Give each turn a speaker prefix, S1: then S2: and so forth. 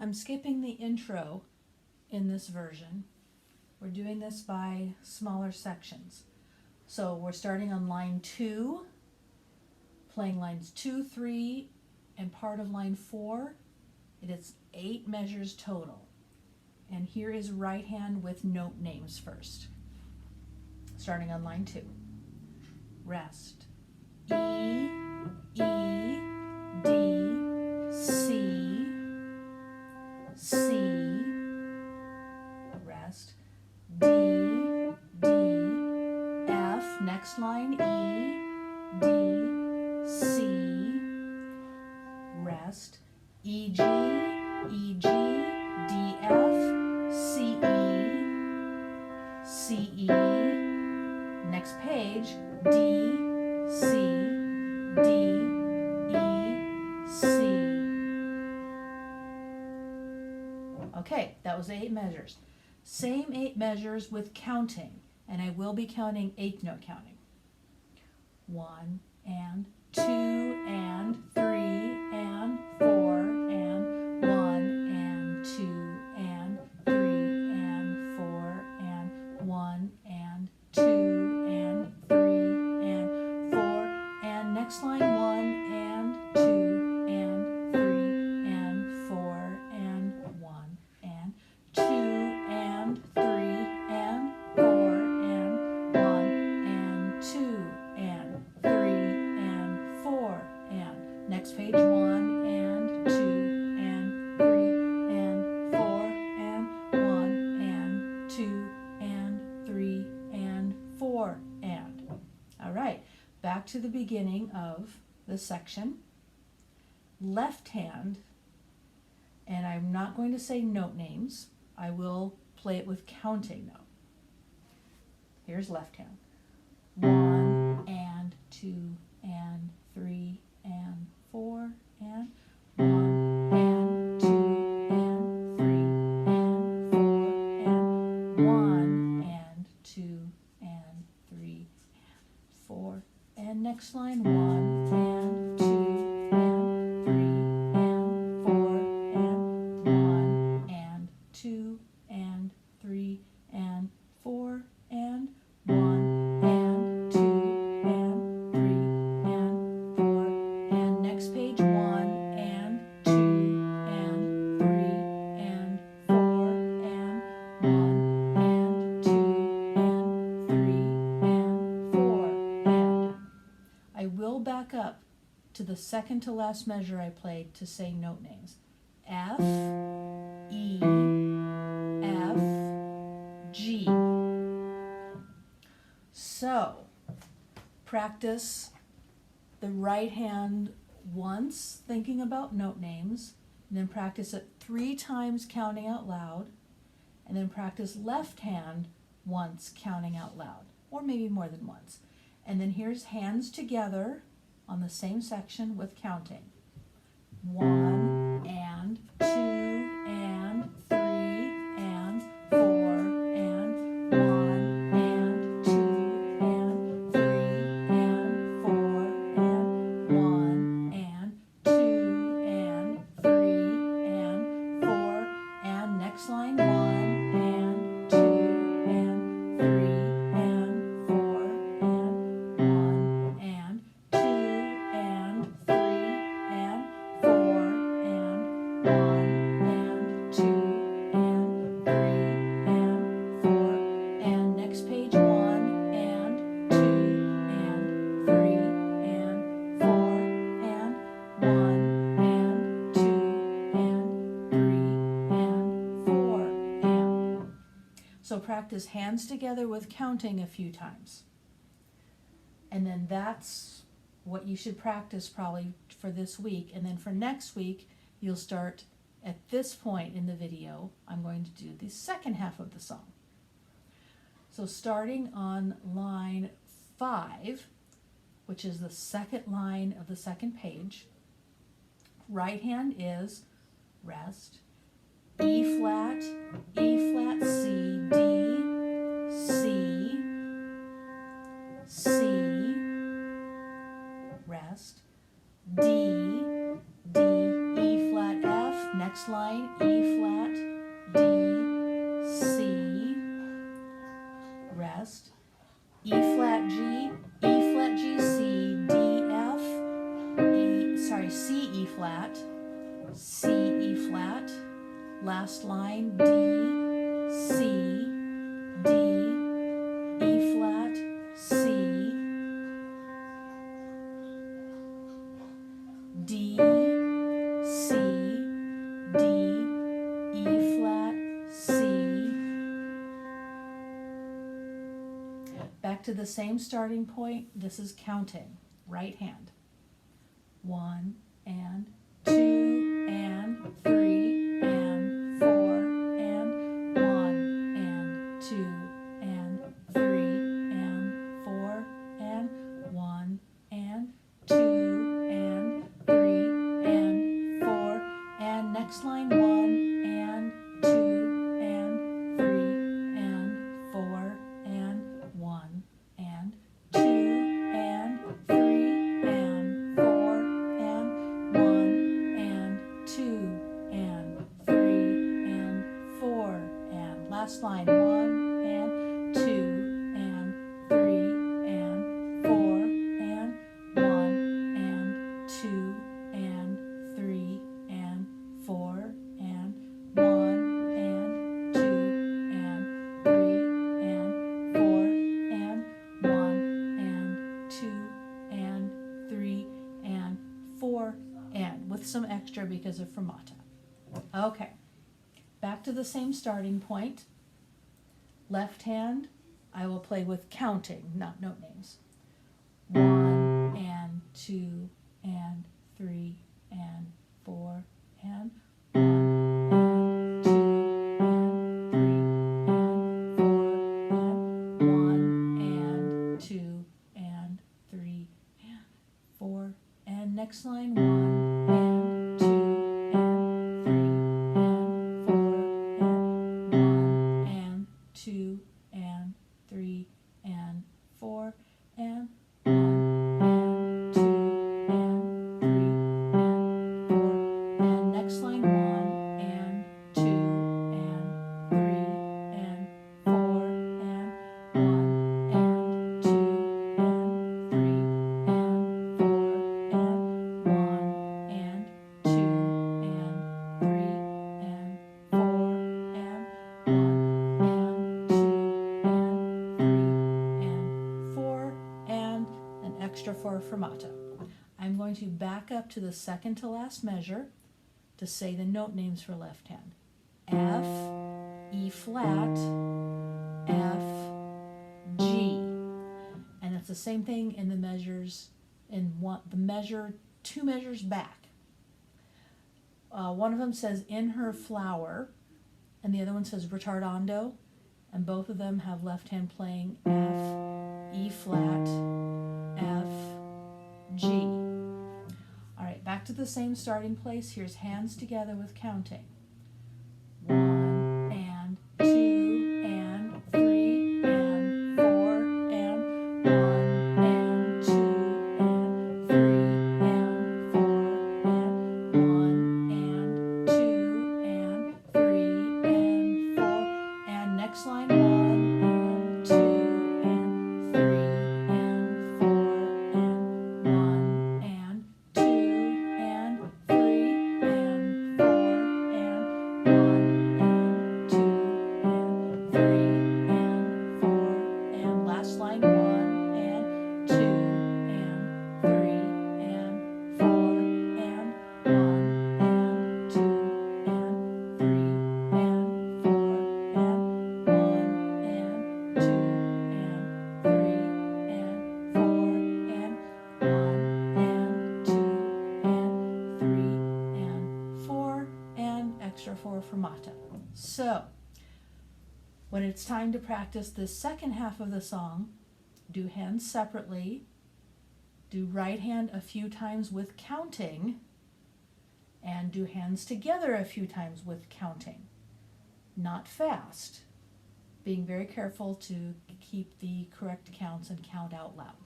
S1: I'm skipping the intro in this version. We're doing this by smaller sections. So we're starting on line 2, playing lines 2, 3, and part of line 4. It is 8 measures total. And here is right hand with note names first. Starting on line 2. Rest. E, E, D, C, C, rest. D, D, F, next line, E, D, C, rest. E, G, E, G, D, F, C, E, C, E, next page, D, C, D, E, C. Okay, that was 8 measures. Same 8 measures with counting, and I will be counting 8 note counting. 1 and 2 and 3 and 4 and 1 and 2 and 3 and 4 and 1 and 2 and 3 and 4 and next line 1 and 2 and 3 and 4 and 1 and 2 and 3 and 4 and 1 and 2 and 3 and 4 and next page 1 and 2 and 3 and 4 and 1 and 2 and 3 and 4 and. All right, back to the beginning of the section. Left hand, and I'm not going to say note names. I will play it with counting though. Here's left hand. 1 and 2 and 3 and 4 and 1 and 2 and 3 and 4 and 1 and 2 and 3 and 4 and next line 1 and 2 and 3 and 4 and 1 and 2 and 3 and 4 and 1 and 2 and 3 and 4 and next page 1 and 2 and 3 and 4 and 1 and 2 and 3 and 4 and. I will back up to the second to last measure I played to say note names. F, E, F, G. So, practice the right hand once thinking about note names, and then practice it 3 times counting out loud, and then practice left hand once counting out loud, or maybe more than once. And then here's hands together on the same section with counting. 1 and 2 and 3 and 4 and 1 and 2 and 3 and 4 and 1 and 2 and 3 and 4 and next line 1 and 2 and 3 and 4 and 1 and 2 and 3 and 4 and 1 and 2 and 3 and 4 and next page 1 and 2 and 3 and 4 and 1 and 2 and 3 and 4 and. So practice hands together with counting a few times. And then that's what you should practice probably for this week. And then for next week, you'll start at this point in the video. I'm going to do the second half of the song. So starting on line 5, which is the second line of the second page, right hand is rest, E flat, C, D, C, C, rest, D, D, E flat, F, next Next line, E flat, D, C, rest, E flat, G, C, D, F, C, E flat, C, E flat, last line, D, C, D, E flat, C, D, C, D, E flat, C. Back to the same starting point. This is counting. Right hand. 1 and 2 and 3 and 4 and 1 and 2 and 3 and 4 and 1 and 2 and 3 and 4 and next line 1 and 2 and 3 and 4 and 1 and 2 and 3 and 4 and 1 and 2 and 3 and 4 and last line 1 and 2 and 3 and 4 and 1 and 2 and 3 and 4 and 1 and 2 and 3 and 4 and 1 and 2 and 3 and 4 and with some extra because of fermata. Okay, back to the same starting point. Left hand, I will play with counting, not note names. 1 and 2 and 3 and 4 and 1 and 2 and 3 and 4 and 1 and 2 and 3 and 4 and next line 1 and 2 and 3 and 4 and 1 and 2 and 3 and 4 and 1 and 2 and 3 and 4 and next line 1 and 2 and 3 and 4 and 1 and 2 and 3 and 4 and 1 and 2 and 3 and 4 and 1 and 2 and 3 and 4 and an extra for fermata. I'm going to back up to the second to last measure to say the note names for left hand. F, E flat, F, G. And it's the same thing in the measures in two measures back. One of them says in her flower and the other one says retardando, and both of them have left hand playing F, E flat, F, G. All right, back to the same starting place. Here's hands together with counting. 1 and 2 and 3 and 4 and 1 and 2 and 3 and 4 and 1 and 2 and 3 and 4 and next line 1 and 2 and 3 and 4 and 1 and 2 and 3 and 4 and 1 and 2 and 3 and 4 and last line 1 and 2 and 3 and 4 and 1 and 2 and 3 and 4 and 1 and 2 and 3 and 4 and 1 and 2 and 3 and 4 and extra 4 fermata. So when it's time to practice the second half of the song, do hands separately, do right hand a few times with counting, and do hands together a few times with counting. Not fast, being very careful to keep the correct counts and count out loud.